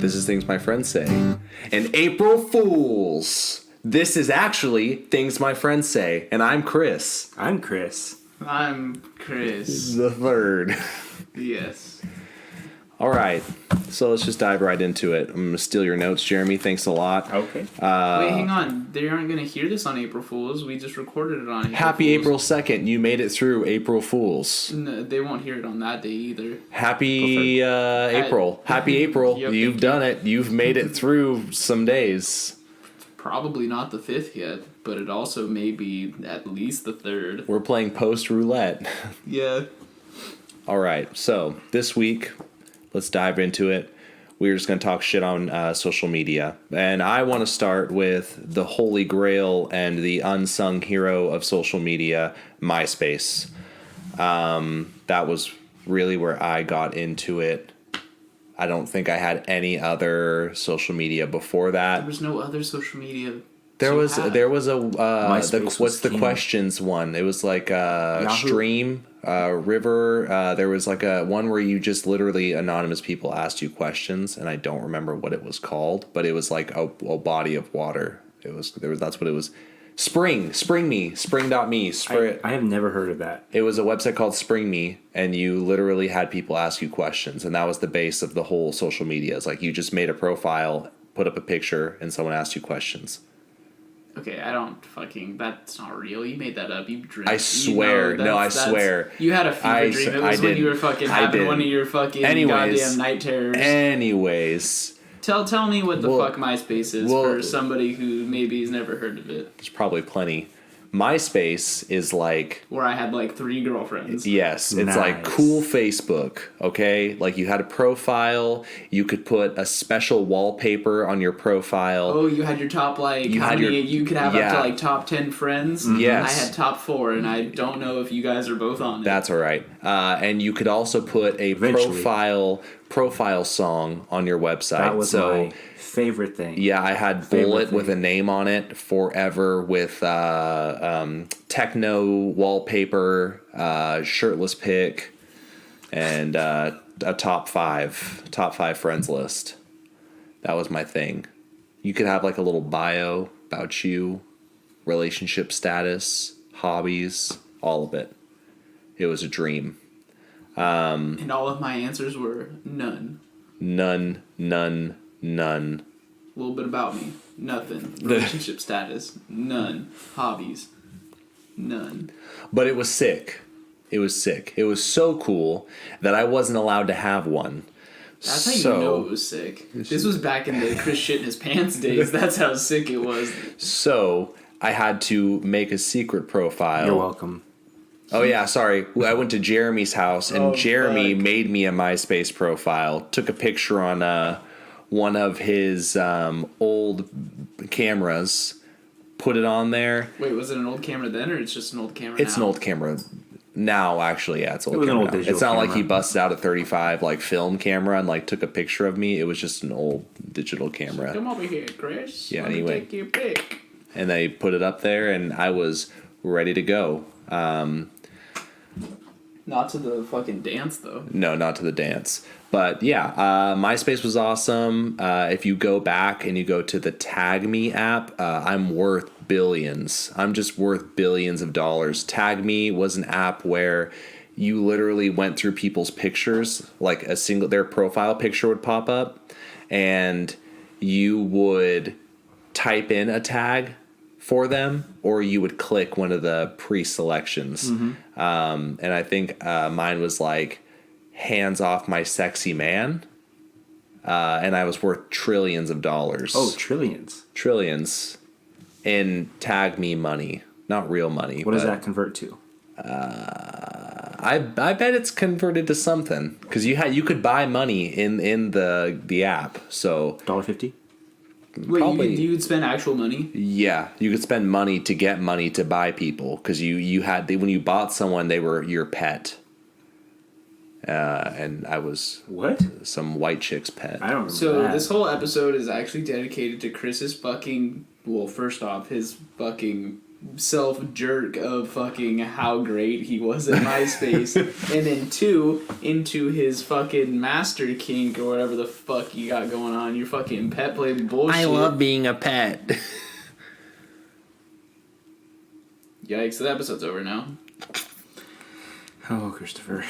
This is Things My Friends Say. And April Fools! This is actually Things My Friends Say. And I'm Chris. I'm Chris. I'm Chris. The third. Yes. All right. So let's just dive right into it. I'm going to steal your notes, Jeremy. Thanks a lot. Okay. Wait, hang on. They aren't going to hear this on April Fool's. We just recorded it on April Happy Fool's. April 2nd. You made it through April Fools. No, they won't hear it on that day either. Happy April. Happy April. Yep, You've done it. You've made it through some days. Probably not the 5th yet, but it also may be at least the 3rd. We're playing post roulette. Yeah. All right. So this week, let's dive into it. We're just going to talk shit on social media. And I want to start with the holy grail and the unsung hero of social media, MySpace. That was really where I got into it. I don't think I had any other social media before that. There was no other social media. There was a MySpace what's the king. questions one? It was like Yahoo. Stream, River. There was like a one where you just literally anonymous people asked you questions, and I don't remember what it was called, but it was like a body of water. That's what it was. Spring.me. I have never heard of that. It was a website called Spring Me, and you literally had people ask you questions, and that was the base of the whole social media. It's like you just made a profile, put up a picture, and someone asked you questions. Okay, that's not real. You made that up. You dreamed. I swear. I swear. You had a fever dream. It was when you were fucking having one of your fucking goddamn night terrors. Anyways. Tell me what the fuck MySpace is for somebody who maybe has never heard of it. There's probably plenty. MySpace is like... Where I had like 3 girlfriends. Yes, it's like cool Facebook, okay? Like you had a profile, you could put a special wallpaper on your profile. Oh, you had your top you could have up to like top 10 friends? Yes. I had top 4 and I don't know if you guys are both on it. That's all right. And you could also put a profile song on your website. That was my favorite thing. Yeah, I had Bullet with a name on it, Forever with techno wallpaper, shirtless pic, and a top five friends list. That was my thing. You could have like a little bio about you, relationship status, hobbies, all of it. It was a dream. And all of my answers were none. None. A little bit about me. Nothing. Relationship status. None. Hobbies. None. But it was sick. It was so cool that I wasn't allowed to have one. That's how you know it was sick. This was back in the Chris shit in his pants days. That's how sick it was. So I had to make a secret profile. You're welcome. Oh, yeah, sorry. I went to Jeremy's house, and Jeremy made me a MySpace profile. Took a picture on one of his old cameras, put it on there. Wait, was it an old camera then, or it's just an old camera It's now? an old camera now, actually. Yeah, it's an old It was camera an old now. digital It's not like camera. he busted out a 35 like film camera and like took a picture of me. It was just an old digital camera. Come over here, Chris. Yeah, Let anyway. me take your pic. And they put it up there, and I was ready to go. Not to the fucking dance, though. No, not to the dance. But yeah, MySpace was awesome. If you go back and you go to the Tag Me app, I'm worth billions. I'm just worth billions of dollars. Tag Me was an app where you literally went through people's pictures, like their profile picture would pop up, and you would type in a tag for them, or you would click one of the pre-selections. And I think mine was like, hands off my sexy man. And I was worth trillions of dollars. Oh, trillions. Trillions in Tag Me money. Not real money. What does that convert to? I bet it's converted to something. Because you could buy money in the app. So $1.50? Wait, you would spend actual money? yeah, you could spend money to get money to buy people. Because you had when you bought someone, they were your pet. And I was some white chick's pet. I don't remember So that. this whole episode is actually dedicated to Chris's fucking... Well, first off, his fucking self-jerk of fucking how great he was at MySpace. And then 2, into his fucking master kink or whatever the fuck you got going on. Your fucking pet play bullshit. I love being a pet. Yikes, that episode's over now. Oh, Christopher.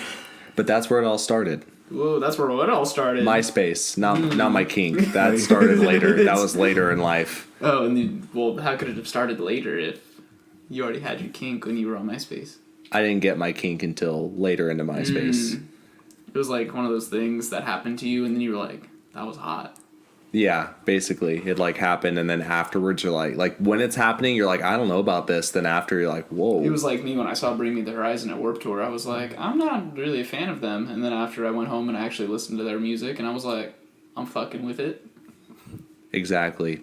But that's where it all started. Whoa, that's where it all started. MySpace, not my kink. That started later. That was later in life. Oh, and well, how could it have started later if you already had your kink when you were on MySpace? I didn't get my kink until later into MySpace. It was like one of those things that happened to you, and then you were like, that was hot. Yeah, basically. It like happened, and then afterwards you're like when it's happening, you're like, I don't know about this. Then after you're like, whoa. It was like me when I saw Bring Me the Horizon at Warped Tour. I was like, I'm not really a fan of them. And then after I went home and I actually listened to their music, and I was like, I'm fucking with it. Exactly.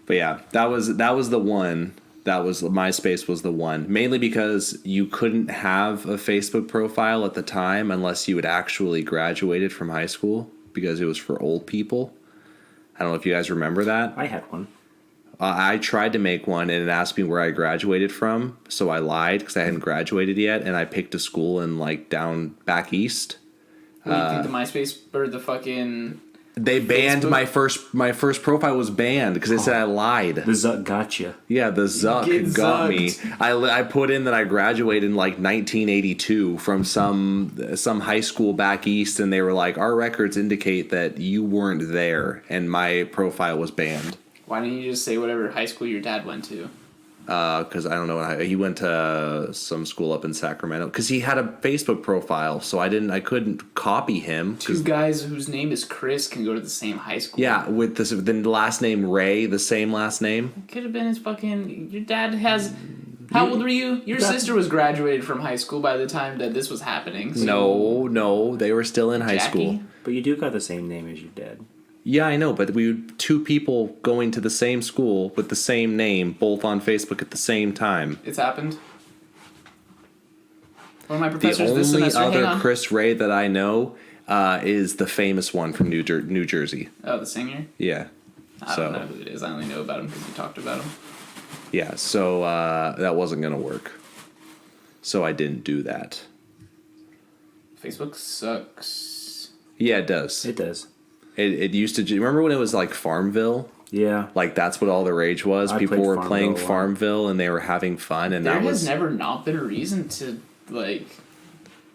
But yeah, that was the one. That was MySpace was the one. Mainly because you couldn't have a Facebook profile at the time unless you had actually graduated from high school because it was for old people. I don't know if you guys remember that. I had one. I tried to make one and it asked me where I graduated from, so I lied because I hadn't graduated yet, and I picked a school in like down back east. What do you think the MySpace or the fucking... They banned Facebook? my first profile was banned because they said I lied. The Zuck got you. Yeah, the Zuck Get got me. zucked. I put in that I graduated in like 1982 from some high school back east, and they were like, our records indicate that you weren't there, and my profile was banned. Why didn't you just say whatever high school your dad went to? Because I don't know, he went to some school up in Sacramento because he had a Facebook profile, so I couldn't copy him. Two guys whose name is Chris can go to the same high school. Yeah, with the last name Ray, the same last name. Could have been his fucking... Your dad has... How old were you? Your sister was graduated from high school by the time that this was happening. So No, they were still in high school. But you do got the same name as your dad. Yeah, I know, but two people going to the same school with the same name, both on Facebook at the same time. It's happened. One of my The professors this only semester... Hang other on. Chris Ray that I know is the famous one from New Jersey. Oh, the singer? Yeah. I don't know who it is. I only know about him because we talked about him. Yeah, so that wasn't going to work. So I didn't do that. Facebook sucks. Yeah, it does. It does. It used to... Remember when it was like Farmville? Yeah. Like, that's what all the rage was. People were playing Farmville and they were having fun, and There has never not been a reason to, like...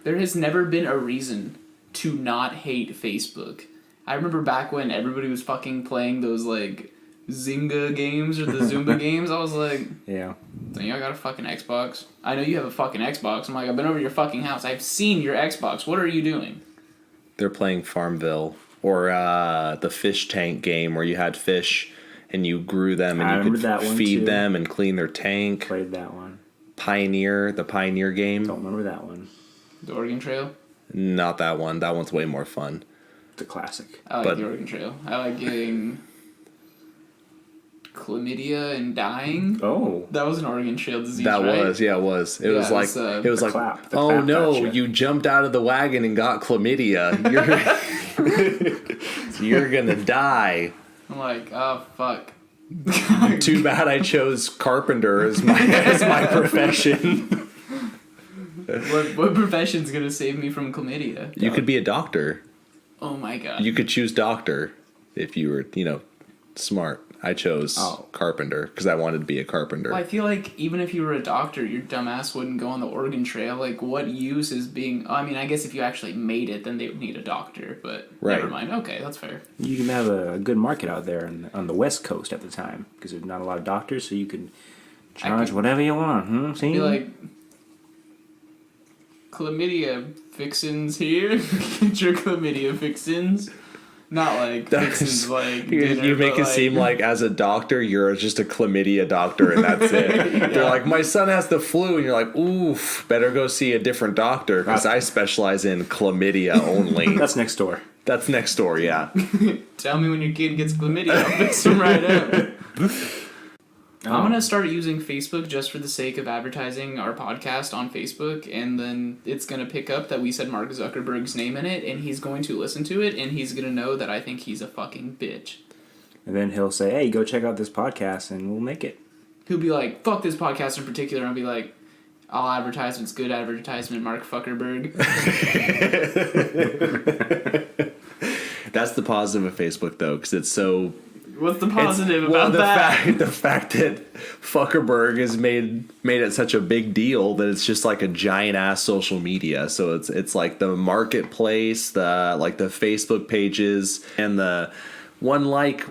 There has never been a reason to not hate Facebook. I remember back when everybody was fucking playing those, like, Zynga games or the Zumba games. I was like... Yeah. So y'all got a fucking Xbox? I know you have a fucking Xbox. I'm like, I've been over to your fucking house. I've seen your Xbox. What are you doing? They're playing Farmville. Or the fish tank game where you had fish and you grew them and you could feed them and clean their tank. Played that one. The Pioneer game. Don't remember that one. The Oregon Trail? Not that one. That one's way more fun. It's a classic. I like the Oregon Trail. I like getting chlamydia and dying. Oh. That was an Oregon Trail disease, That right? was, yeah, it was. It was like, clap. oh no, you jumped out of the wagon and got chlamydia. You're gonna die. I'm like, oh, fuck. Too bad I chose carpenter as my profession. What profession's gonna save me from chlamydia? You could be a doctor. Oh my god. You could choose doctor if you were, smart. I chose carpenter because I wanted to be a carpenter. Well, I feel like even if you were a doctor, your dumbass wouldn't go on the Oregon Trail. Like, what use is being... I mean, I guess if you actually made it, then they would need a doctor, but never mind. Okay, that's fair. You can have a good market out there on the West Coast at the time because there's not a lot of doctors, so you can charge whatever you want. See? Be like, chlamydia fixins here. Get your chlamydia fixins. Not like fixins like dinner, you make it like, seem like as a doctor you're just a chlamydia doctor and that's it. Yeah. They're like, my son has the flu, and you're like, oof, better go see a different doctor because I specialize in chlamydia only. That's next door. That's next door, yeah. Tell me when your kid gets chlamydia, I'll fix him right up. I'm going to start using Facebook just for the sake of advertising our podcast on Facebook, and then it's going to pick up that we said Mark Zuckerberg's name in it, and he's going to listen to it, and he's going to know that I think he's a fucking bitch. And then he'll say, hey, go check out this podcast, and we'll make it. he'll be like, fuck this podcast in particular, and I'll be like, all advertisements, good advertisement, Mark Fuckerberg. That's the positive of Facebook, though, because it's so... What's the positive about that? The fact that Fuckerberg has made it such a big deal that it's just like a giant ass social media. So it's like the marketplace, the Facebook pages, and the one like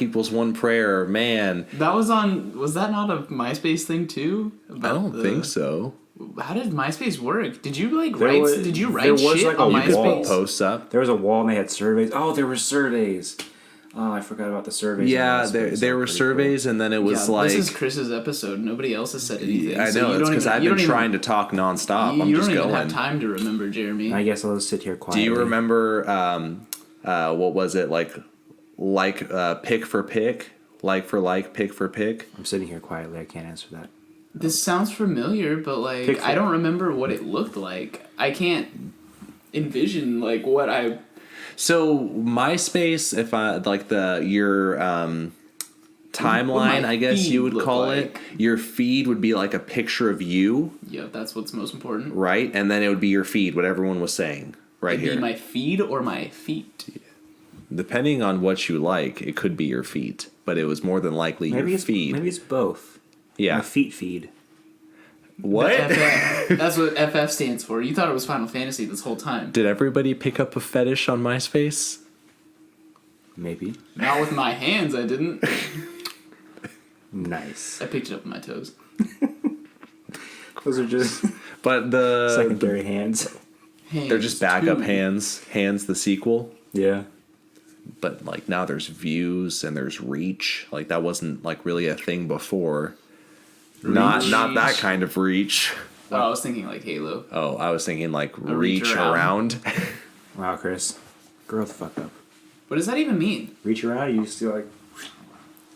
equals one prayer. Man, Was that not a MySpace thing too? I don't think so. How did MySpace work? Did you there write was shit like on a MySpace? wall. Posts up. There was a wall and they had surveys. Oh, there were surveys. Oh, I forgot about the surveys. Yeah, there were surveys, cool. And then it was like... This is Chris's episode. Nobody else has said anything. I know, it's because I've been trying to talk nonstop. I'm just going. You don't even have time to remember, Jeremy. I guess I'll just sit here quietly. Do you remember, what was it, pick for pick? Like for like, pick for pick? I'm sitting here quietly. I can't answer that. This sounds familiar, but I don't remember what it looked like. I can't envision what I... So MySpace, if I your timeline, I guess you would call it. Your feed would be like a picture of you. Yeah, that's what's most important. Right, and then it would be your feed, what everyone was saying. Right here. It'd be my feed or my feet. Yeah. Depending on what you like, it could be your feet, but it was more than likely your feed. Maybe it's both. Yeah, my feed. What? That's what FF stands for. You thought it was Final Fantasy this whole time. Did everybody pick up a fetish on MySpace? Maybe. Not with my hands, I didn't. Nice. I picked it up with my toes. Those are just but the secondary hands. They're just backup hands. Hands the sequel. Yeah. But now there's views and there's reach. That wasn't really a thing before. Not that kind of reach. Oh, I was thinking Halo. Oh, I was thinking reach around. Wow, Chris. Grow the fuck up. What does that even mean? Reach around, you just do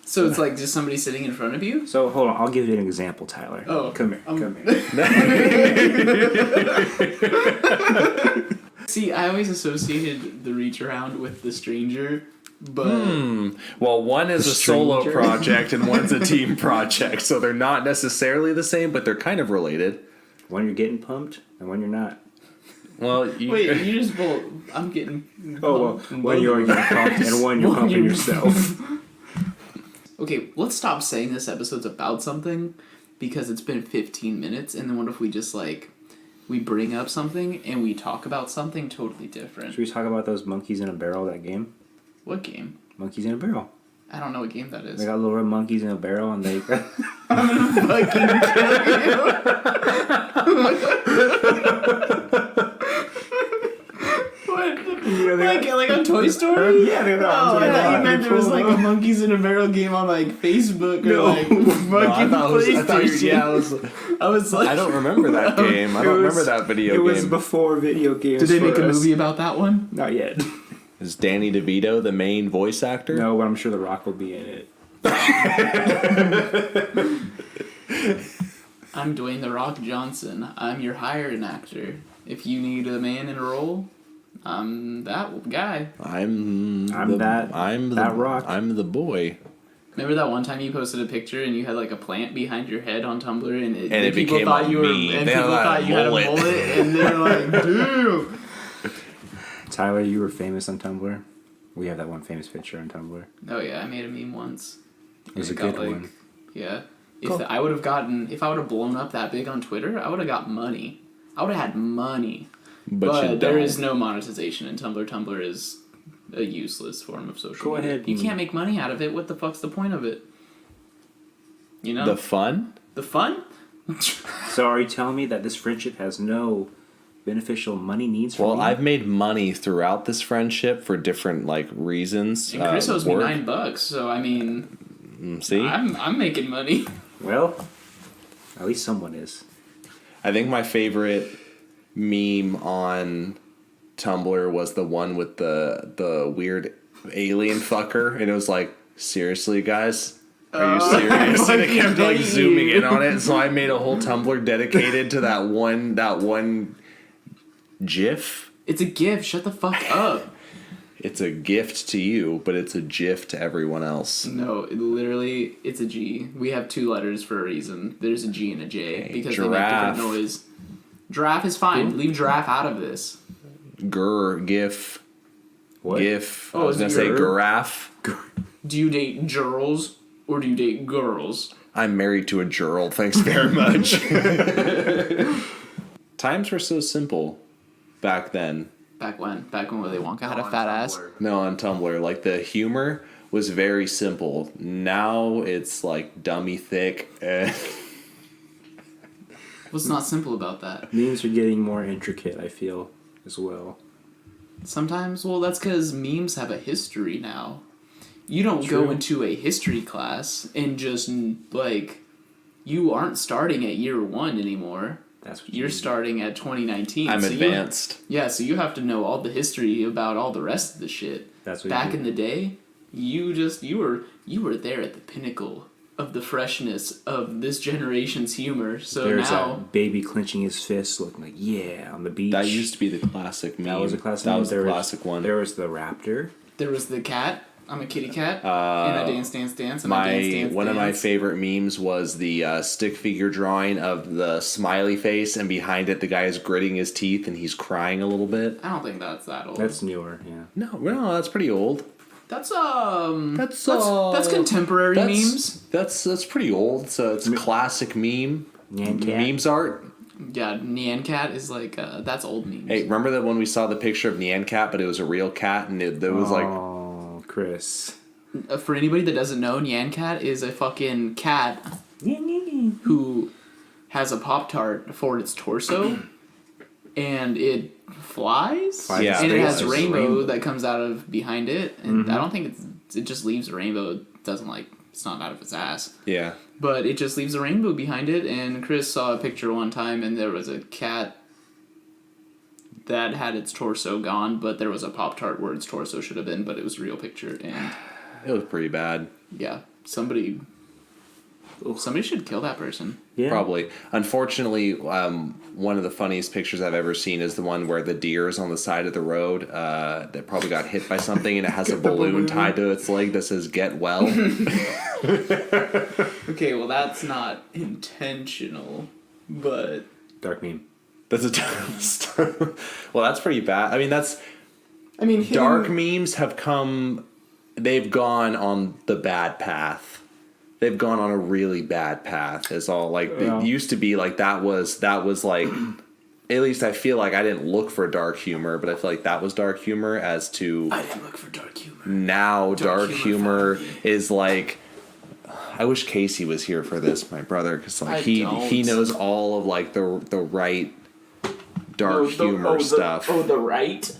So it's just somebody sitting in front of you? So hold on, I'll give you an example, Tyler. Oh. Come here. See, I always associated the reach around with the stranger, but... Well, one is a solo project and one's a team project, so they're not necessarily the same, but they're kind of related. One you're getting pumped, and one you're not. Well, wait, you just... Well, I'm getting... One you're getting pumped, and one you're pumping yourself. Okay, let's stop saying this episode's about something, because it's been 15 minutes, and then what if we just, we bring up something, and we talk about something totally different? Should we talk about those monkeys in a barrel, that game? What game? Monkeys in a barrel. I don't know what game that is. They got little red monkeys in a barrel, and they... I'm gonna fucking kill you! Like on Toy Story? Yeah, they're I thought you meant there was a monkeys in a barrel game on Facebook or fucking PlayStation. I was like, I don't remember that game. I don't remember that video game. It was before video games. Did they make a movie about that one? Not yet. Is Danny DeVito the main voice actor? No, but I'm sure The Rock will be in it. I'm Dwayne The Rock Johnson. I'm your hiring actor. If you need a man in a role, I'm that guy. I'm that Rock. I'm the boy. Remember that one time you posted a picture and you had a plant behind your head on Tumblr and it people became thought a you were meme. and people thought you had a mullet and they're like, dude. Tyler, you were famous on Tumblr. We have that one famous picture on Tumblr. Oh yeah, I made a meme once. It was a good one. Yeah. If I would have blown up that big on Twitter, I would have got money. I would have had money. But there is no monetization in Tumblr. Tumblr is a useless form of social media. Ahead. You can't make money out of it. What the fuck's the point of it? You know? The fun? The fun? So are you telling me that this friendship has no beneficial money needs for me? Well, I've made money throughout this friendship for different reasons. And Chris owes me $9, so I mean, see? I'm making money. Well, at least someone is. I think my favorite meme on Tumblr was the one with the weird alien fucker, and it was seriously, guys? Are you serious? And it kept zooming in on it, so I made a whole Tumblr dedicated to that one GIF. It's a GIF. Shut the fuck up. It's a gift to you, but it's a gif to everyone else. No, it's a G. We have 2 letters for a reason. There's a G and a J because giraffe. they make different noise. Giraffe is fine. Leave giraffe out of this. Gif. What? Gif. Oh, I was is going it to say your- giraffe. Do you date girls or do you date girls? I'm married to a girl. Thanks very much. Times were so simple back then. Back when Willy Wonka had a fat ass. No, on Tumblr. Like, the humor was very simple. Now it's, like, dummy thick. What's not simple about that? Memes are getting more intricate, I feel, as well. Sometimes, well, that's because memes have a history now. You don't True. go into a history class and just, like, you aren't starting at year 1 anymore. That's what You're starting at 2019. I'm so advanced. So you have to know all the history about all the rest of the shit. That's what Back you in the day, you were there at the pinnacle of the freshness of this generation's humor. So There's now, a baby clenching his fist, looking like, yeah, on the beach. That used to be the classic meme. That was a classic That meme. was the There classic one. There was the raptor. there was the cat. I'm a kitty cat, and I dance, and I dance. One of my favorite memes was the stick figure drawing of the smiley face, and behind it the guy is gritting his teeth and he's crying a little bit. I don't think that's that old. That's newer, yeah. No, that's pretty old. That's That's contemporary memes. That's pretty old. So it's a classic meme. Nyan cat. Memes art. Yeah, Nyan Cat is like that's old memes. Hey, remember that when we saw the picture of Nyan Cat, but it was a real cat, and it was like, Oh, Chris. For anybody that doesn't know, Nyan Cat is a fucking cat who has a Pop-Tart for its torso, and it flies. Yeah, and it has there's rainbow that comes out of behind it, and I don't think it just leaves a rainbow. It doesn't it's not out of its ass. yeah. But it just leaves a rainbow behind it, and Chris saw a picture one time, and there was a cat that had its torso gone, but there was a Pop-Tart where its torso should have been, but it was a real picture, and It was pretty bad. yeah, somebody should kill that person. Yeah. Probably. Unfortunately, one of the funniest pictures I've ever seen is the one where the deer is on the side of the road that probably got hit by something, and it has a balloon tied to its leg that says "Get well." Okay, well that's not intentional, but Dark meme. That's a well, that's pretty bad. I mean, hitting, dark memes have come. They've gone on the bad path. They've gone on a really bad path. It's all like it used to be like that was like. At least I feel like I didn't look for dark humor, but I feel like that was dark humor. As to I didn't look for dark humor. now, dark humor found me. is like. I wish Casey was here for this, my brother, because like he knows all of like the right dark humor stuff. The right.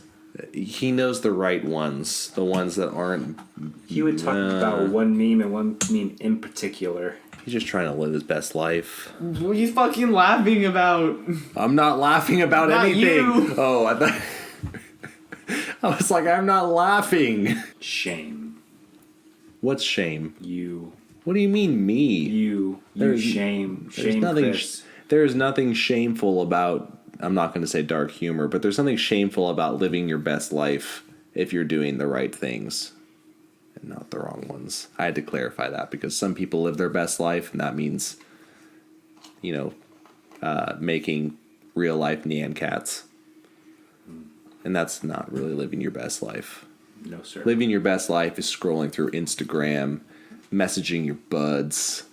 He knows the right ones, the ones that aren't. He would talk about one meme and one meme in particular. He's just trying to live his best life. What are you fucking laughing about? I'm not laughing about Not anything. you. Oh, I thought. I was like, I'm not laughing. Shame. What's shame? You. What do you mean, me? You shame. Shame, nothing. Chris. There's nothing shameful about. I'm not going to say dark humor, but there's something shameful about living your best life if you're doing the right things and not the wrong ones. I had to clarify that because some people live their best life, and that means, making real life Nyan cats, and that's not really living your best life. No, sir. Living your best life is scrolling through Instagram, messaging your buds,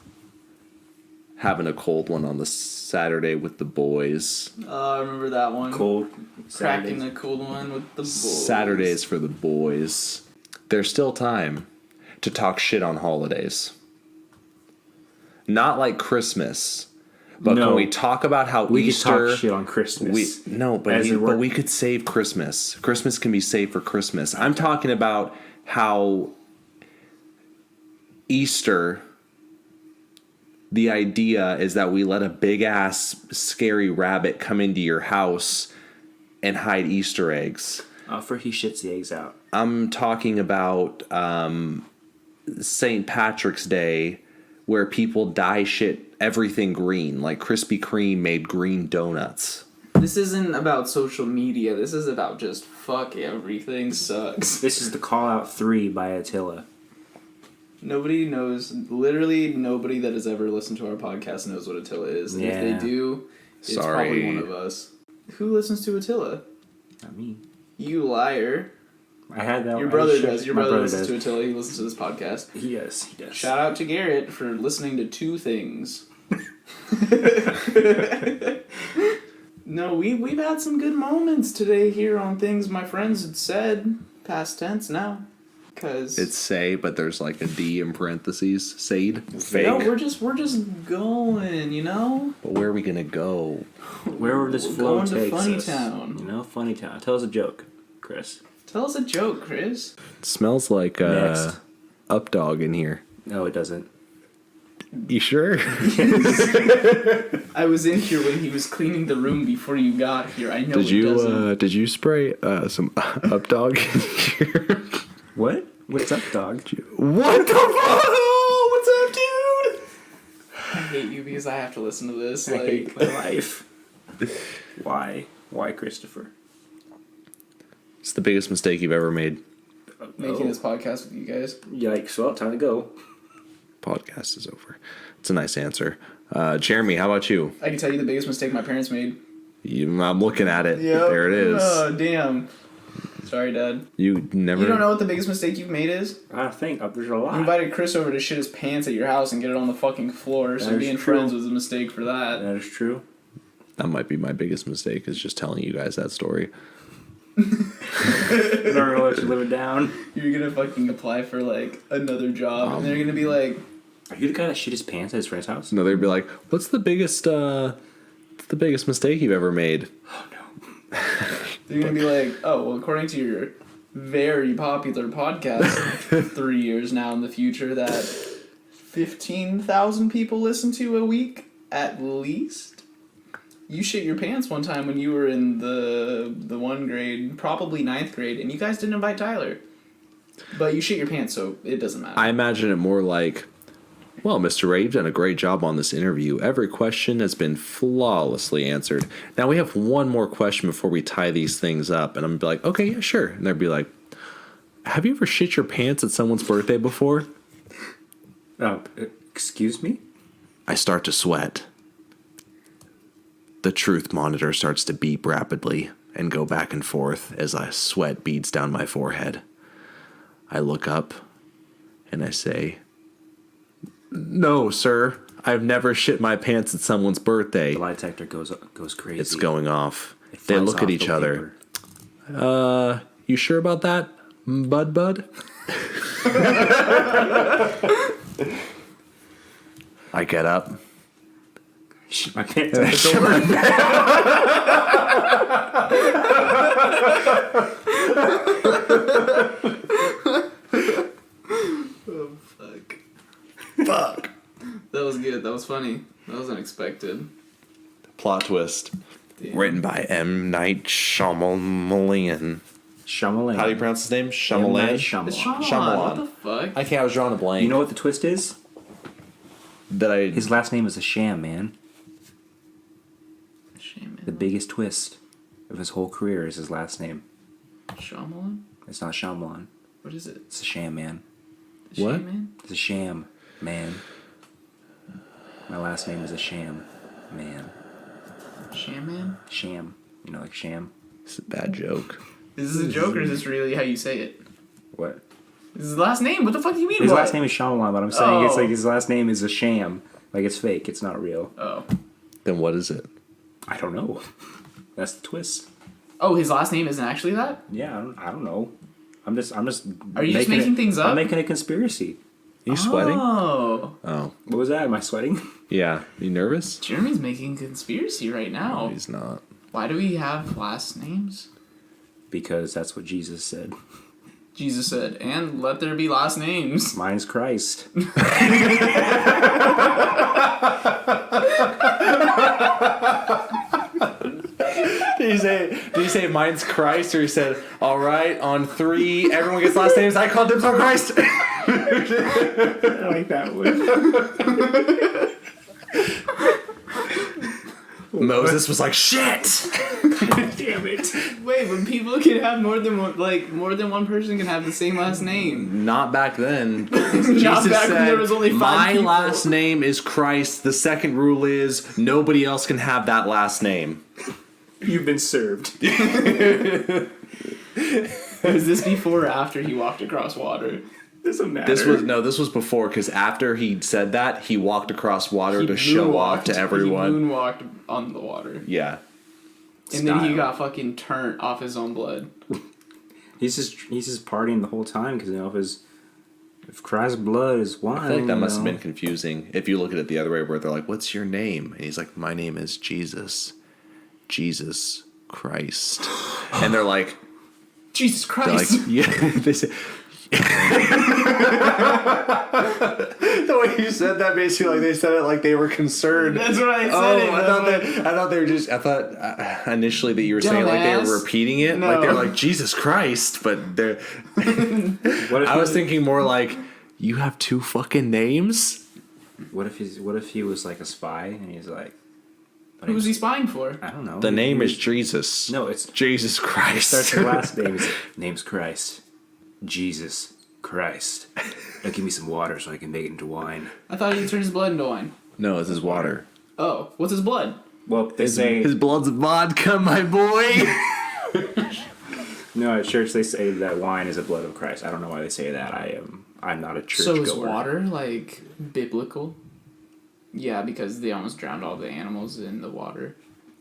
having a cold one on the Saturday with the boys. I remember that one. Cold. Cracking Saturdays. the cool one with the boys. Saturdays for the boys. There's still time to talk shit on holidays. Not like Christmas, but No. can we talk about how We Easter? could talk shit on Christmas. But we could save Christmas. Christmas can be saved for Christmas. I'm talking about how Easter. The idea is that we let a big ass scary rabbit come into your house and hide Easter eggs. For he shits the eggs out. I'm talking about St. Patrick's Day, where people dye shit everything green, like Krispy Kreme made green donuts. This isn't about social media. This is about just fuck everything sucks. This is the Call Out 3 by Attila. Nobody knows. Literally, nobody that has ever listened to our podcast knows what Attila is. And if they do, it's probably one of us. Who listens to Attila? Not me. You liar. I had that. Your brother does. Your brother listens to Attila. He listens to this podcast. Yes, he does. Shout out to Garrett for listening to 2 things. No, we've had some good moments today here on things my friends had said. Past tense now. Cause It's say, but there's like a D in parentheses. Sade. Fake. no, we're just going, you know? But where are we gonna go? Wherever this We're flow going to takes Funny us. Town. You know, Funny Town. Tell us a joke, Chris. Tell us a joke, Chris. It smells like Next. Updog in here. No, it doesn't. You sure? I was in here when he was cleaning the room before you got here. I know Did you spray some Updog in here? What? What's up, dog? What the fuck? What's up, dude? I hate you because I have to listen to this. I hate my life. Why? Why, Christopher? It's the biggest mistake you've ever made. Making this podcast with you guys. Yikes. Well, time to go. Podcast is over. It's a nice answer. Jeremy, how about you? I can tell you the biggest mistake my parents made. I'm looking at it. Yep. There it is. Oh, damn. Sorry, Dad. You never. You don't know what the biggest mistake you've made is? I think there's a lot. You invited Chris over to shit his pants at your house and get it on the fucking floor, so That is being true. friends was a mistake for that. That is true. That might be my biggest mistake, is just telling you guys that story. I'm not gonna let you live it down. You're gonna fucking apply for, like, another job, and they're gonna be like... Are you the guy that shit his pants at his friend's house? No, they'd be like, what's the biggest mistake you've ever made? Oh, no. They're gonna be like, oh, well, according to your very popular podcast 3 years now in the future that 15,000 people listen to a week at least, you shit your pants one time when you were in the 1 grade, probably 9th grade, and you guys didn't invite Tyler. But you shit your pants, so it doesn't matter. I imagine it more like, well, Mr. Ray, you've done a great job on this interview. Every question has been flawlessly answered. Now we have one more question before we tie these things up. And I'm going to be like, okay, yeah, sure. And they'd be like, have you ever shit your pants at someone's birthday before? Excuse me? I start to sweat. The truth monitor starts to beep rapidly and go back and forth as I sweat beads down my forehead. I look up and I say, no, sir. I've never shit my pants at someone's birthday. The lie detector goes crazy. It's going off. It They flies look at off each the other. paper. You sure about that, bud? I get up. Shit my pants at the door. Oh, fuck. Fuck. That was good. That was funny. That was unexpected. Plot twist. Damn. Written by M. Night Shyamalan. Shyamalan. How do you pronounce his name? M. Night Shyamalan? Shyamalan. It's Shyamalan. Shyamalan. What the fuck? I can't. I was drawing a blank. You know what the twist is? His last name is a sham, man. Shame, The biggest twist of his whole career is his last name. Shyamalan? It's not Shyamalan. What is it? It's a sham, man. What? Shame, man? It's a sham, man. My last name is a sham, man. Sham, man? Sham. You know, like sham. It's a bad joke. Is this a joke or is this really how you say it? What? This is his last name? What the fuck do you mean? His what? last name is Shyamalan, but I'm saying it's Oh. like his last name is a sham. Like it's fake. It's not real. Oh. Then what is it? I don't know. That's the twist. Oh, his last name isn't actually that? Yeah, I don't know. I'm just. Are you just making things up? I'm making a conspiracy. Are you sweating? Oh. Oh. What was that? Am I sweating? Yeah. You nervous? Jeremy's making conspiracy right now. No, he's not. Why do we have last names? Because that's what Jesus said. Jesus said, and let there be last names. Mine's Christ. Did you say mine's Christ, or you said, all right, on 3, everyone gets last names, I call dibs on Christ? I like that one. Moses was like, shit! Damn it. Wait, but people can have more than one person can have the same last name. Not back then. Not Jesus back when there was only 5 my people. last name is Christ. The second rule is nobody else can have that last name. You've been served. Was this before or after he walked across water? Doesn't matter. This was before, because after he said that, he walked across water to show off to everyone. He moonwalked on the water. Yeah. And then he got fucking turned off his own blood. He's just partying the whole time because if Christ's blood is wine. I feel like that must have been confusing if you look at it the other way, where they're like, "What's your name?" And he's like, "My name is Jesus, Jesus Christ," and they're like, Jesus Christ. They're like, yeah. They say. The way you said that, basically, like they said it like they were concerned. That's what I said. I thought they were just. I thought initially that you were saying like they were repeating it, No. like they're like Jesus Christ, but they're. I was thinking more like, you have 2 fucking names. What if he was like a spy and he's like, Who was he spying for? I don't know. The name is Jesus. No, it's Jesus Christ. starts the last name. Name's Christ. Jesus Christ. Now give me some water so I can make it into wine. I thought he turned his blood into wine. No, it's his water. Oh, what's his blood? Well, they say His blood's vodka, my boy. no at church they say that wine is the blood of Christ. I don't know why they say that. I'm not a church So goer. is water like biblical? Yeah, because they almost drowned all the animals in the water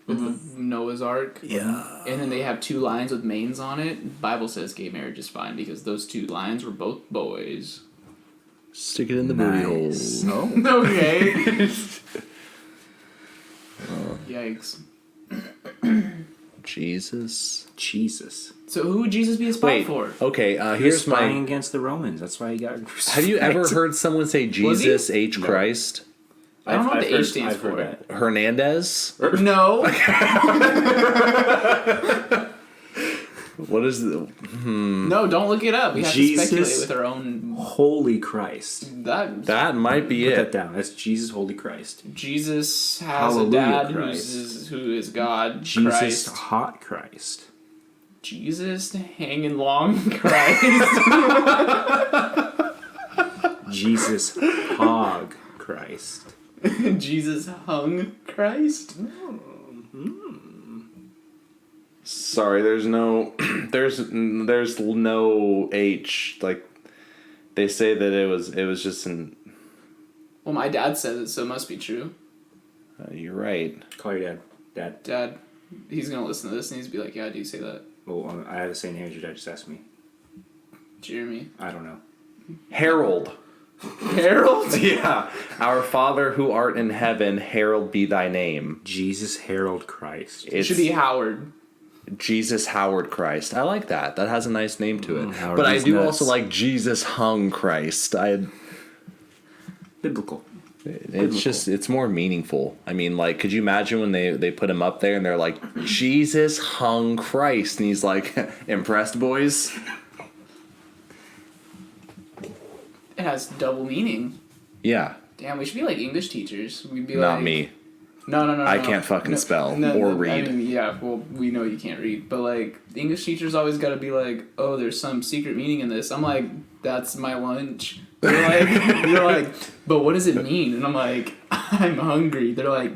with the Noah's Ark. Yeah. And then they have 2 lions with manes on it. Bible says gay marriage is fine because those 2 lions were both boys. Stick it in the booty hole. Nice. Oh. Okay. Yikes. Jesus. So who would Jesus be a spy Wait. for? Okay. He was Here's spying my. against the Romans. That's why he got. Have you ever heard someone say Jesus H No. Christ? I don't know what the heard- H stands I've heard for. that. Hernandez? No. What is the. No, don't look it up. We have Jesus. to speculate with our own. Holy Christ. That might be Put it. that down. That's Jesus, Holy Christ. Jesus has Hallelujah, a dad Christ. who is God. Jesus, Christ. hot Christ. Jesus hanging long Christ. Jesus, hog Christ. Jesus hung Christ. Sorry, there's no H. Like, they say that it was just an. Well, my dad says it, so it must be true. You're right. Call your dad. Dad, he's gonna listen to this and he's gonna be like, "Yeah, do you say that, Well, I have the same name as your dad. Just ask me. Jeremy?" I don't know. Harold. Harold. Yeah. Our Father who art in heaven, hallowed be thy name. Jesus, Harold Christ. It should be Howard. Jesus Howard Christ. I like that. That has a nice name to it. Howard But I is do nuts. also like Jesus hung Christ. Biblical. It's more meaningful. I mean, like, could you imagine when they put him up there and they're like, Jesus hung Christ, and he's like, impressed, boys? It has double meaning. Yeah. Damn, we should be like English teachers. We'd be Not like, me. No. I can't fucking spell or read. I mean, yeah, well, we know you can't read, but like the English teachers always got to be like, "Oh, there's some secret meaning in this." I'm like, "That's my lunch." They're like, "But what does it mean?" And I'm like, "I'm hungry." They're like,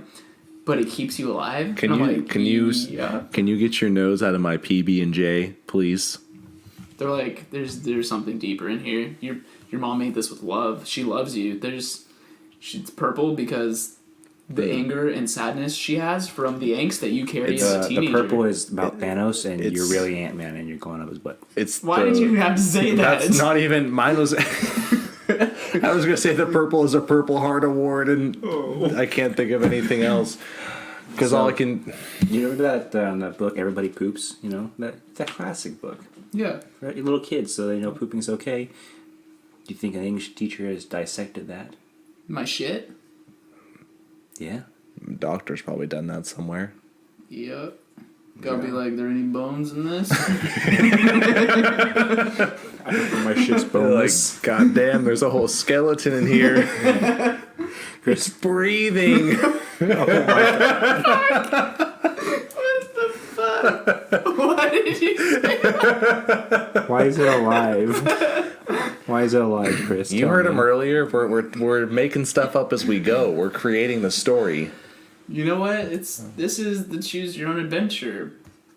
"But it keeps you alive." Can and I'm you like, can you Yeah. can you get your nose out of my PB&J, please? They're like, "There's something deeper in here. Your mom made this with love. She loves you. She's purple because." The anger and sadness she has from the angst that you carry as a The teenager. purple is about Thanos, and it's- you're really Ant-Man, and you're going up his butt. Why did you have to say that? That's not even mine. Was I was gonna say the purple is a Purple Heart Award, and I can't think of anything else because all I can. You remember that book, Everybody Poops? You know, it's a classic book. Yeah. Right? Little kids, so they know pooping's okay. Do you think an English teacher has dissected that? My shit? Yeah. Doctor's probably done that somewhere. Yep. Gotta be like, there any bones in this? My shit's boneless. Like, God damn, there's a whole skeleton in here. It's breathing. What the fuck? What did you say? Why is it alive? Why is it alive, Chris? You Tell heard me. him earlier. We're making stuff up as we go. We're creating the story. You know what? This is the Choose Your Own Adventure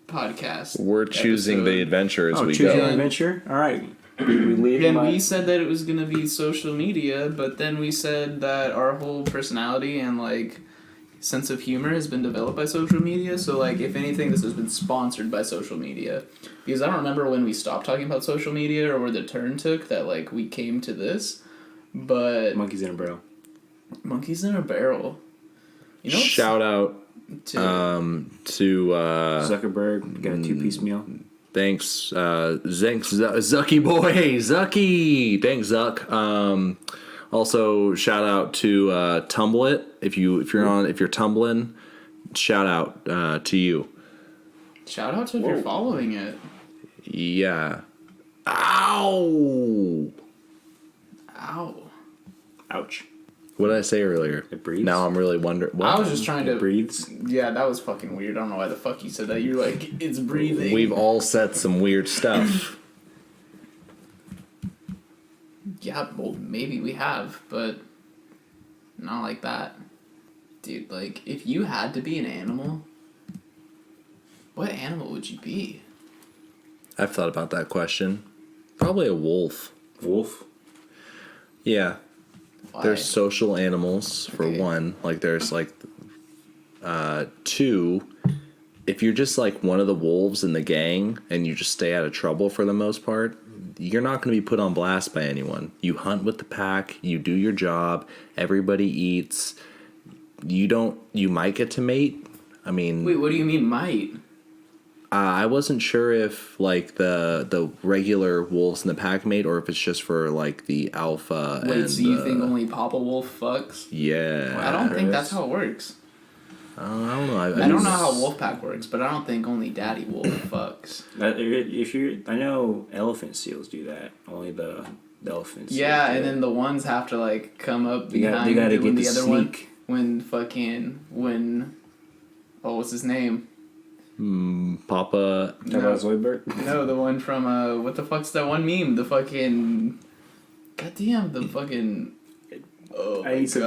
podcast. We're choosing episode. the adventure as we choose your go. own adventure. All right. We leave. And we said that it was gonna be social media, but then we said that our whole personality and like sense of humor has been developed by social media. So like, if anything, this has been sponsored by social media. Because I don't remember when we stopped talking about social media or where the turn took that like we came to this. But Monkeys in a Barrel. Monkeys in a Barrel. You know, Shout out to to Zuckerberg got a 2-piece meal. thanks Zucky boy, Zucky. Thanks Zuck. Also shout out to Tumblit. If you're tumbling, shout out to you. shout out to if you're following it. Yeah. Ow. Ow. Ouch. What did I say earlier? It breathes. Now I'm really wondering. What? I was just trying It to. breathes. Yeah, that was fucking weird. I don't know why the fuck you said that. You're like, it's breathing. We've all said some weird stuff. Yeah, well, maybe we have, but not like that. Dude, like, if you had to be an animal, what animal would you be? I've thought about that question. Probably a wolf. Wolf. Yeah. Why? There's social animals for Okay. one. Like there's like two. If you're just like one of the wolves in the gang and you just stay out of trouble for the most part, you're not going to be put on blast by anyone. You hunt with the pack, you do your job, everybody eats. You might get to mate. I mean, Wait, what do you mean might? I wasn't sure if like the regular wolves in the pack mate or if it's just for like the alpha. Wait, and so you think only Papa Wolf fucks? yeah. I don't think that's how it works. I don't know. I don't know how Wolfpack works, but I don't think only Daddy Wolf fucks. I know elephant seals do that. Only the elephants. Yeah, do and it. then the ones have to like come up They behind gotta when get the the other one sneak. when what's his name? Papa. Talk about Zoidberg. No, the one from what the fuck's that one meme? The fucking goddamn the fucking oh I need some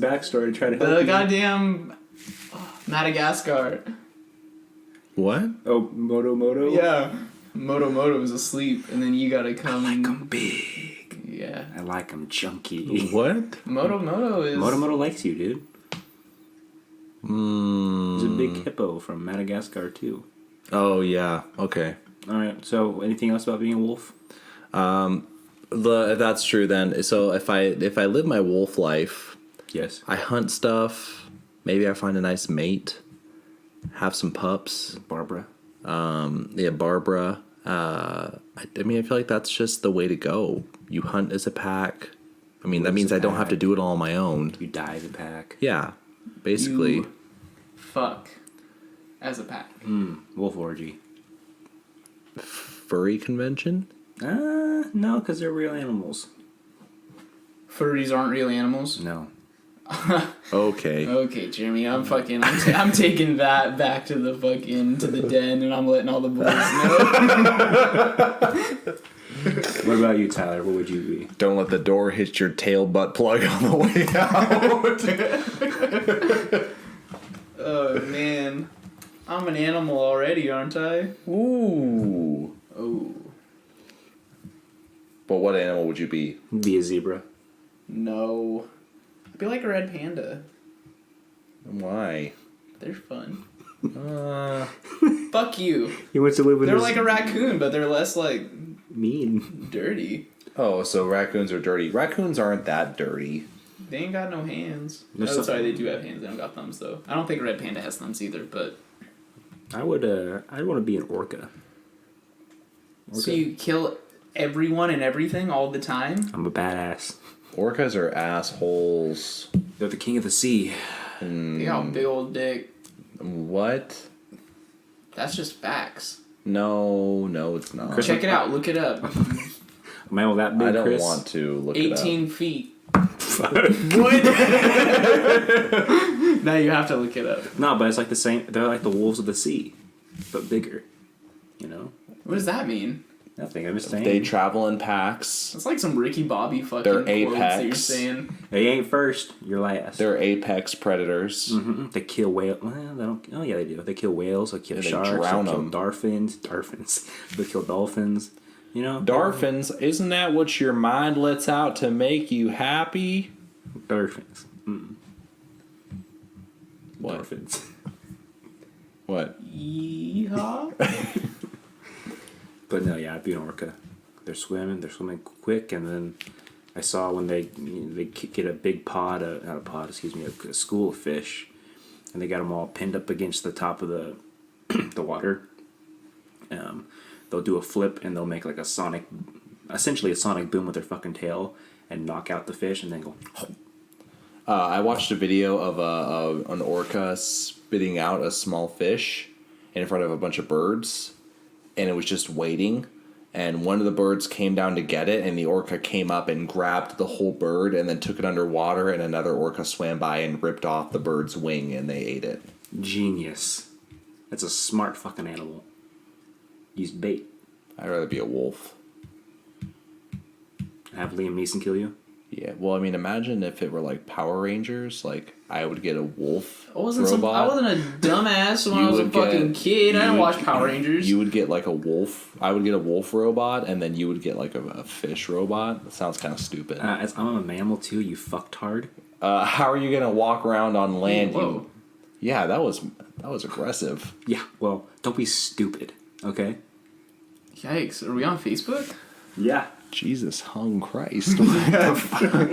backstory to try to help the you. goddamn Madagascar. What? Oh, Moto. Yeah, Moto is asleep, and then you gotta come. I like 'em big. Yeah, I like 'em chunky. What? Moto is. Moto likes you, dude. He's a Mm. big hippo from Madagascar too. Oh yeah. Okay. All right. So, anything else about being a wolf? That's true then. So if I live my wolf life, Yes. I hunt stuff. Maybe I find a nice mate. Have some pups. Barbara. Yeah, Barbara. I mean, I feel like that's just the way to go. You hunt as a pack. I mean, that Live means as a I don't have to pack. do it all on my own. You die the pack. Yeah, basically. You fuck as a pack. Wolf orgy. Furry convention? No, because they're real animals. Furries aren't real animals. No. Okay. Okay, Jeremy, I'm taking that back to the den, and I'm letting all the boys know. What about you, Tyler? What would you be? Don't let the door hit your tail butt plug on the way out. Oh man, I'm an animal already, aren't I? Ooh. Oh But what animal would you be? Be a zebra. no, I'd be like a red panda. Why? They're fun. Uh, Fuck you. He wants to live with They're his like a raccoon, but they're less like mean. dirty. oh, so raccoons are dirty. Raccoons aren't that dirty. They ain't got no hands. There's Oh, some- sorry, they do have hands. They don't got thumbs though. I don't think a red panda has thumbs either. But I'd want to be an orca. so you kill everyone and everything all the time. I'm a badass. Orcas are assholes. They're the king of the sea. They got a big old dick. What? That's just facts. No, it's not. Chris- Check it out. Look it up. Mammal that big, I don't Chris? want to look it 18 feet. What? What? Now you have to look it up. No, but it's like the same. They're like the wolves of the sea, but bigger. You know? What does that mean? Nothing. I'm just saying. They travel in packs. It's like some Ricky Bobby fucking They're quotes that you're apex. saying. They ain't first. You're last. They're apex predators. Mm-hmm. They kill whales. Well, they don't. Oh yeah, they do. They kill whales. They kill Yeah, they sharks. drown they kill 'em. dolphins. They kill dolphins. You know. Dolphins, isn't that what your mind lets out to make you happy? Dolphins. What? Dolphins. What? Yeehaw. But no, yeah, I'd be an orca. They're swimming quick, and then I saw when they get a big pod, a school of fish, and they got them all pinned up against the top of the the water. They'll do a flip, and they'll make like essentially a sonic boom with their fucking tail, and knock out the fish, and then go. I watched a video of an orca spitting out a small fish in front of a bunch of birds, and it was just waiting. And one of the birds came down to get it, and the orca came up and grabbed the whole bird and then took it underwater, and another orca swam by and ripped off the bird's wing, and they ate it. Genius. That's a smart fucking animal. Use bait. I'd rather be a wolf. Have Liam Neeson kill you. Yeah, well, I mean, imagine if it were like Power Rangers. Like, I would get a wolf I wasn't robot. a dumbass when You I was a would fucking get- kid. I didn't you watch would- Power Rangers. You would get like a wolf. I would get a wolf robot, and then you would get like a fish robot. That sounds kind of stupid. As I'm a mammal too. You fucktard. How are you gonna walk around on land? Whoa. Yeah, that was aggressive. Yeah. Well, don't be stupid. Okay. Yikes. Are we on Facebook? Yeah. Jesus hung Christ. What the fuck?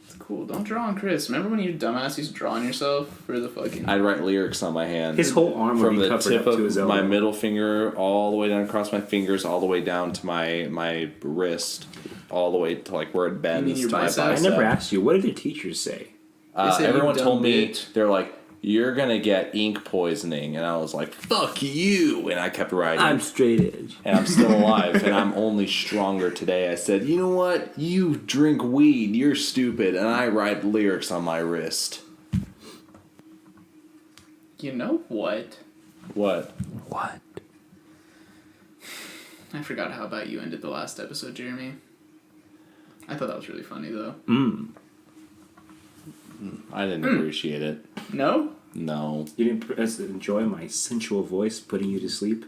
It's cool. Don't draw on Chris. Remember when you dumbass used to draw on yourself for the fucking... I'd write lyrics on my hand. His whole arm would from be the covered tip up to his of elbow. my middle finger all the way down across my fingers, all the way down to my wrist, all the way to like where it bends mean your to my bicep? bicep. I never asked you. What did your teachers say? They said, "You Everyone dumb told me, bitch." they're like, you're gonna get ink poisoning, and I was like, fuck you, and I kept writing. I'm straight edge. And I'm still alive, and I'm only stronger today. I said, you know what? You drink weed, you're stupid, and I write lyrics on my wrist. You know what? What? What? I forgot how about you ended the last episode, Jeremy. I thought that was really funny, though. I didn't appreciate it. No? No. You didn't enjoy my sensual voice putting you to sleep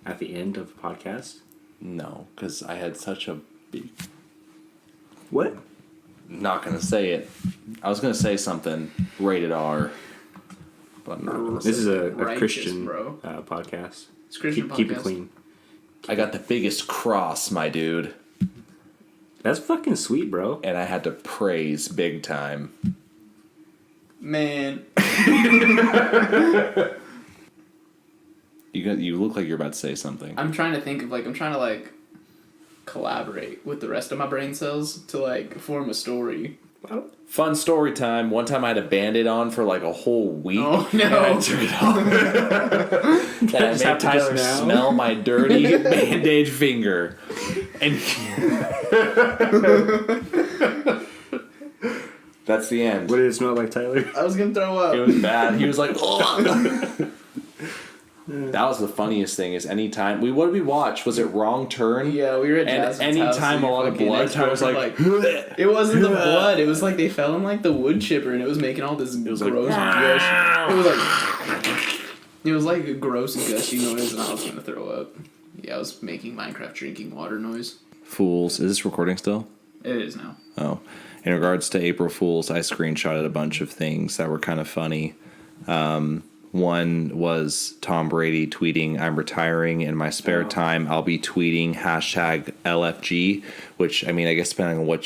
at the end of the podcast? No, because I had such a big... What? Not gonna say it. I was gonna say something rated R, but I'm not gonna say This is a Righteous, Christian bro. podcast. It's a Christian Keep it podcast. clean. I got the biggest cross, my dude, That's fucking sweet, bro. and I had to praise big time. Man. You look like you're about to say something. I'm trying to think of, I'm trying to, collaborate with the rest of my brain cells to, form a story. Fun story time. One time I had a Band-Aid on for like a whole week. Oh, no. And I took it off. And I made Tyler smell my dirty Band-Aid finger. And that's the end. What did it smell like, Tyler? I was gonna throw up. It was bad. He was like, "Ugh." That was the funniest thing. Is anytime what did we watch? Was it Wrong Turn? Yeah, we were at And Jasmine's house, anytime and a lot of fucking blood, Tyler was ex-girlfriend, it wasn't the blood. It was like they fell in the wood chipper, and it was making all this was gross like, gush. It was like a gross gushy noise, and I was gonna throw up. Yeah, I was making Minecraft drinking water noise. Fools. Is this recording still? It is now. Oh. In regards to April Fools, I screenshotted a bunch of things that were kind of funny. One was Tom Brady tweeting, "I'm retiring in my spare time. I'll be tweeting #LFG," which, I mean, I guess depending on where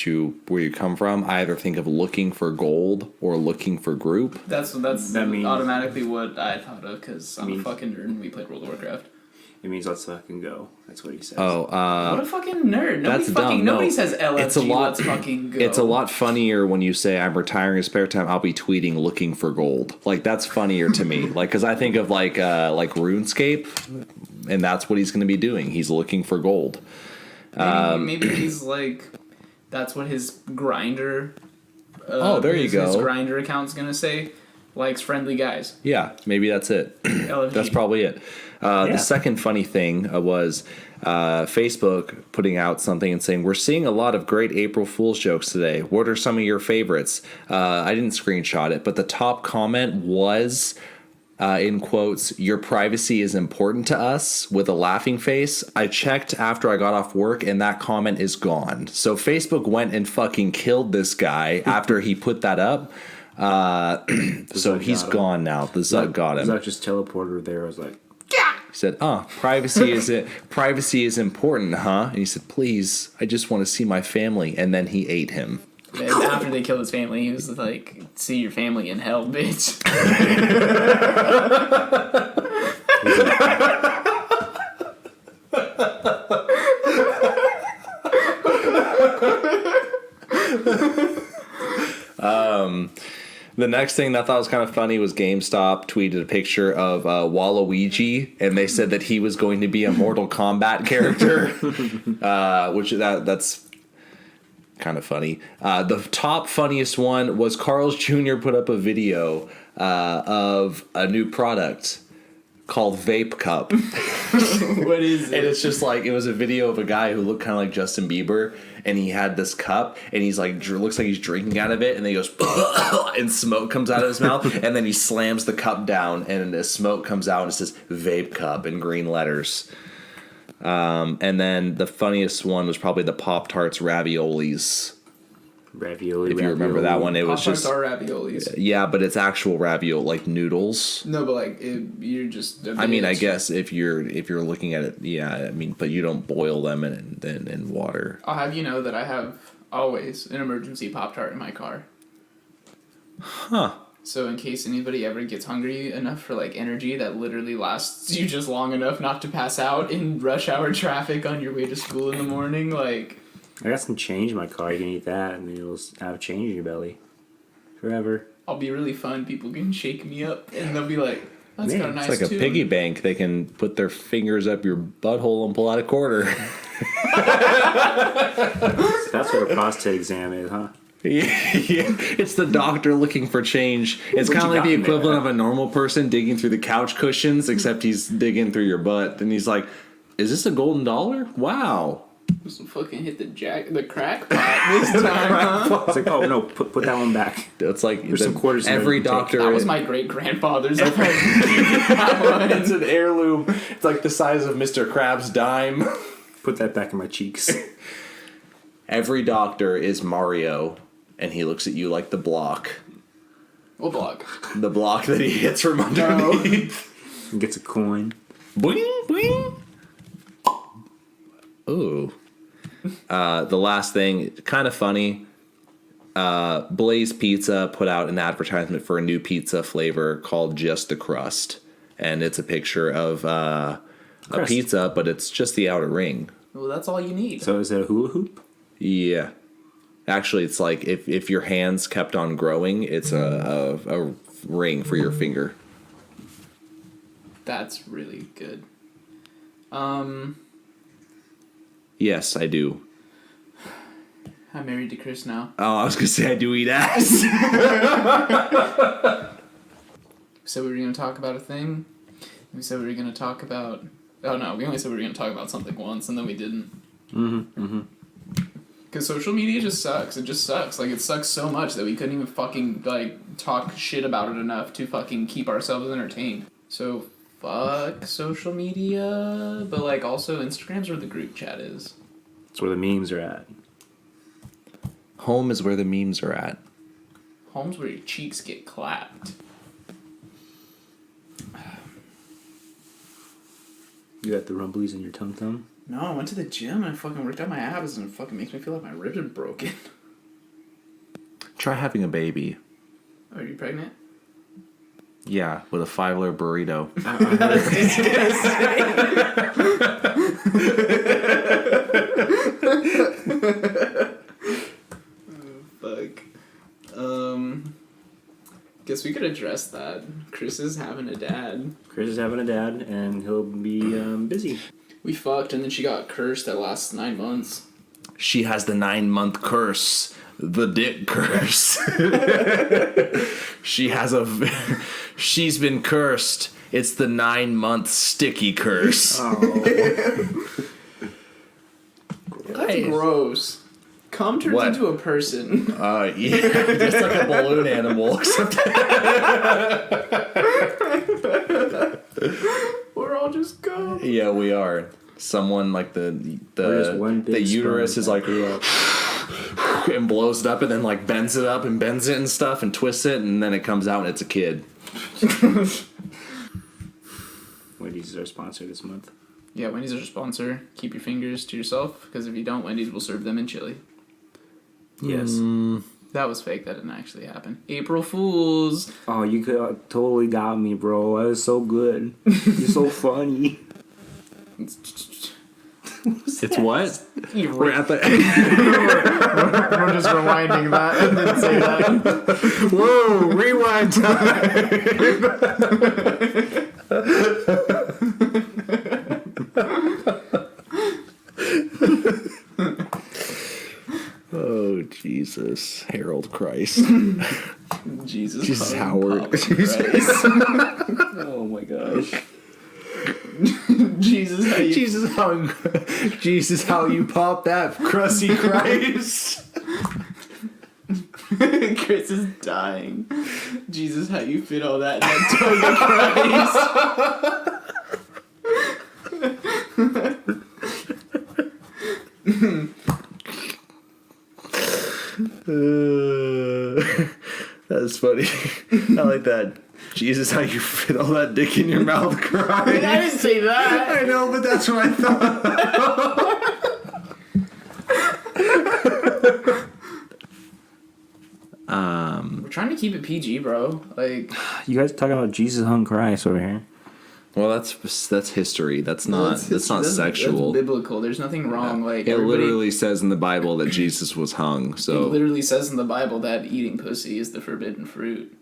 you come from, I either think of looking for gold or looking for group. That means- automatically what I thought of because I'm means- a fucking nerd and we played World of Warcraft. It means let's fucking go. That's what he says. Oh, What a fucking nerd! that's dumb. No, Nobody says LFG. it's a lot. Let's fucking go. It's a lot funnier when you say, "I'm retiring in spare time. I'll be tweeting looking for gold." Like, that's funnier to me. Like, because I think of like RuneScape, and that's what he's going to be doing. He's looking for gold. Maybe he's that's what his grinder. Oh, there you his go. His grinder account's gonna say. likes friendly guys. Yeah, maybe that's it. LFG. That's probably it. The second funny thing was Facebook putting out something and saying, we're seeing a lot of great April Fool's jokes today. What are some of your favorites? I didn't screenshot it, but the top comment was, in quotes, your privacy is important to us, with a laughing face. I checked after I got off work and that comment is gone. So Facebook went and fucking killed this guy after he put that up. So he's gone now. The Zuck got him. Zuck just teleported there. I was like, He said, privacy is important, huh? And he said, please, I just want to see my family. And then he ate him. And after they killed his family, he was like, see your family in hell, bitch. The next thing that I thought was kind of funny was GameStop tweeted a picture of Waluigi, and they said that he was going to be a Mortal Kombat character, which that's kind of funny. The top funniest one was Carl's Jr. put up a video of a new product called Vape Cup. What is it? And it's just like, it was a video of a guy who looked kind of like Justin Bieber, and he had this cup, and he's like, looks like he's drinking out of it, and then he goes, and smoke comes out of his mouth, and then he slams the cup down, and the smoke comes out, and it says Vape Cup in green letters. And then the funniest one was probably the Pop-Tarts raviolis. ravioli. If you remember that one, it was Pop-Tarts just... are raviolis. Yeah, but it's actual ravioli, like noodles. No, but like you're just. I mean, I guess if you're looking at it, yeah. I mean, but you don't boil them in water. I'll have you know that I have always an emergency Pop-Tart in my car. Huh. So in case anybody ever gets hungry enough for like energy that literally lasts you just long enough not to pass out in rush hour traffic on your way to school in the morning, like. I got some change in my car. You can eat that, and you'll have change in your belly forever. I'll be really fun. People can shake me up, and they'll be like, "That's Man, got a nice It's like a tune." piggy bank. They can put their fingers up your butthole and pull out a quarter. That's what a prostate exam is, huh? Yeah, it's the doctor looking for change. It's What kind of you like the got in equivalent there? of a normal person digging through the couch cushions, except he's digging through your butt, and he's like, "Is this a golden dollar? Wow." Just fucking hit the crack pot this time, huh? It's like, oh no, put that one back. It's like There's some quarters in there every you can take. doctor. That was my great grandfather's. That one. It's an heirloom. It's like the size of Mr. Krabs' dime. Put that back in my cheeks. Every doctor is Mario, and he looks at you like the block. What block? The block that he hits from underneath. And gets a coin. Boing, boing. Ooh. The last thing, kind of funny. Blaze Pizza put out an advertisement for a new pizza flavor called Just a Crust. And it's a picture of a Crust. pizza, but it's just the outer ring. Well, that's all you need. So is it a hula hoop? Yeah. Actually, it's like if your hands kept on growing, it's a ring for your finger. That's really good. Yes, I do. I'm married to Chris now. Oh, I was going to say I do eat ass. So we were going to talk about a thing. We said we were going to talk about... Oh, no, we only said we were going to talk about something once, and then we didn't. Because social media just sucks. It just sucks. Like, it sucks so much that we couldn't even fucking, like, talk shit about it enough to fucking keep ourselves entertained. So, fuck social media. But, like, also Instagram's where the group chat is. That's where the memes are at. Home is where the memes are at. Home's where your cheeks get clapped. You got the rumblies in your tum tum. No, I went to the gym and I fucking worked out my abs and it fucking makes me feel like my ribs are broken. Try having a baby. Are you pregnant? Yeah, with a $5 burrito. Fuck. Guess we could address that. Chris is having a dad. Chris is having a dad, and he'll be busy. We fucked and then she got cursed that last 9 months. She has the 9-month curse. The dick curse. She's been cursed. It's the 9-month sticky curse. That's gross. Cum turns into a person. Yeah, just like a balloon animal. Except We're all just cum. yeah, we are. Someone like the uterus is like and blows it up and then like bends it up and bends it and stuff and twists it and then it comes out and it's a kid. Wendy's is our sponsor this month. Yeah, Wendy's is our sponsor. Keep your fingers to yourself, because if you don't, Wendy's will serve them in chili. Yes. That was fake. That didn't actually happen. April Fools. Oh, you totally got me, bro. That was so good. You're so funny. It's what? We're at the We're just rewinding that and didn't say that. Whoa, rewind time. Oh, Jesus. Harold Christ. Jesus Howard. Jesus. Oh my gosh. Jesus, how you pop that crusty Christ. Chris is dying. Jesus, how you fit all that in that That's funny. I like that. Jesus, how you fit all that dick in your mouth, Christ. I didn't say that. I know, but that's what I thought. We're trying to keep it PG, bro. Like, You guys talking about Jesus hung Christ over here? Well, that's history. That's not sexual. That's biblical. There's nothing wrong. Like, it literally says in the Bible that Jesus was hung. So it literally says in the Bible that eating pussy is the forbidden fruit.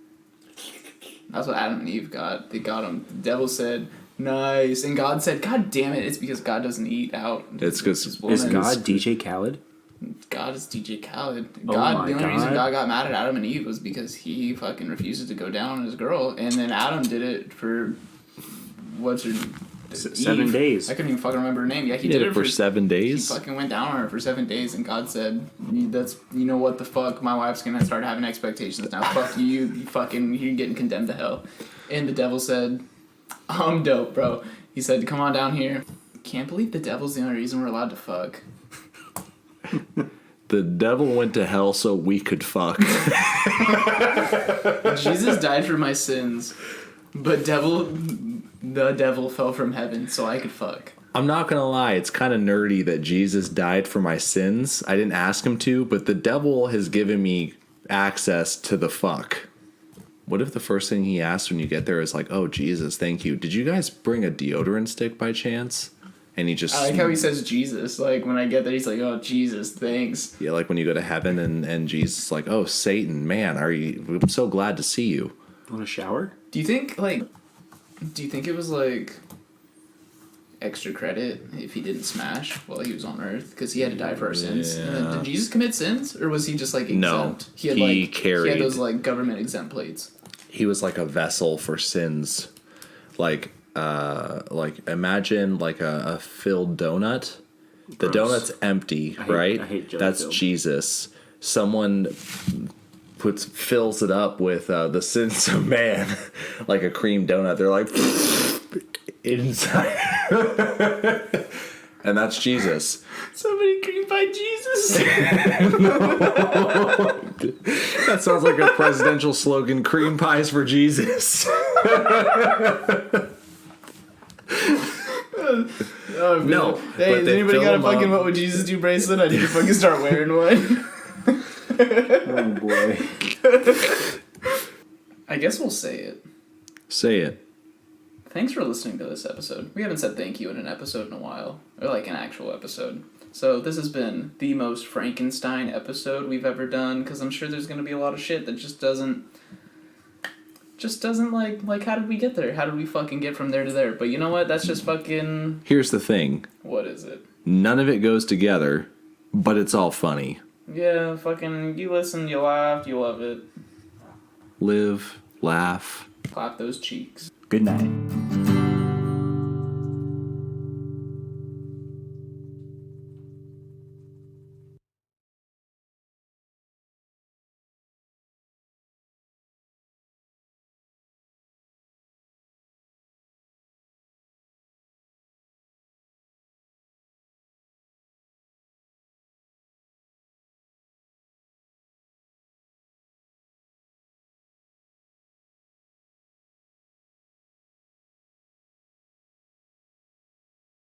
That's what Adam and Eve got. They got him. The devil said, "Nice," and God said, "God damn it! It's because God doesn't eat out." It's because Is God DJ Khaled? God is DJ Khaled. Oh God, my the only reason God. God got mad at Adam and Eve was because he fucking refuses to go down on his girl, and then Adam did it for what's her 7 Eve. days. I couldn't even fucking remember her name. Yeah, he did it for 7 He days. fucking went down on her for 7 days, and God said, "That's you know what the fuck. My wife's gonna start having expectations now. Fuck you. You fucking you're getting condemned to hell." And the devil said, "I'm dope, bro." He said, "Come on down here." Can't believe the devil's the only reason we're allowed to fuck. The devil went to hell so we could fuck. Jesus died for my sins, but the devil fell from heaven so I could fuck. I'm not gonna lie, it's kind of nerdy that Jesus died for my sins. I didn't ask him to, but the devil has given me access to the fuck. What if the first thing he asks when you get there is like, "Oh, Jesus, thank you. Did you guys bring a deodorant stick by chance?" And he just... I like how he says Jesus. Like, when I get there, he's like, "Oh, Jesus, thanks." Yeah, like when you go to heaven and Jesus is like, "Oh, Satan, man, I'm so glad to see you." Want a shower? Do you think it was, like, extra credit if he didn't smash while he was on Earth? Because he had to die for our sins. And then, did Jesus commit sins? Or was he just, like, exempt? No, he He carried... had those, like, government exempt plates. He was like a vessel for sins. Like imagine like a filled donut. The Gross. donut's empty, right? I hate jelly That's filled. Jesus. Someone fills it up with the sins of man, like a cream donut. They're like inside, and that's Jesus. Somebody cream pie Jesus. That sounds like a presidential slogan: "Cream pies for Jesus." Oh, No, hey, but has they anybody fill got a them fucking up. "What would Jesus do" bracelet? I need to fucking start wearing one. Oh boy. I guess we'll say it. Say it. Thanks for listening to this episode. We haven't said thank you in an episode in a while. Or like an actual episode. So this has been the most Frankenstein episode we've ever done, because I'm sure there's going to be a lot of shit that just doesn't like how did we get there? How did we fucking get from there to there? But you know what? That's just fucking... Here's the thing. What is it? None of it goes together, but it's all funny. Yeah, fucking, you listened, you laughed, you love it. Live, laugh. Clap those cheeks. Good night.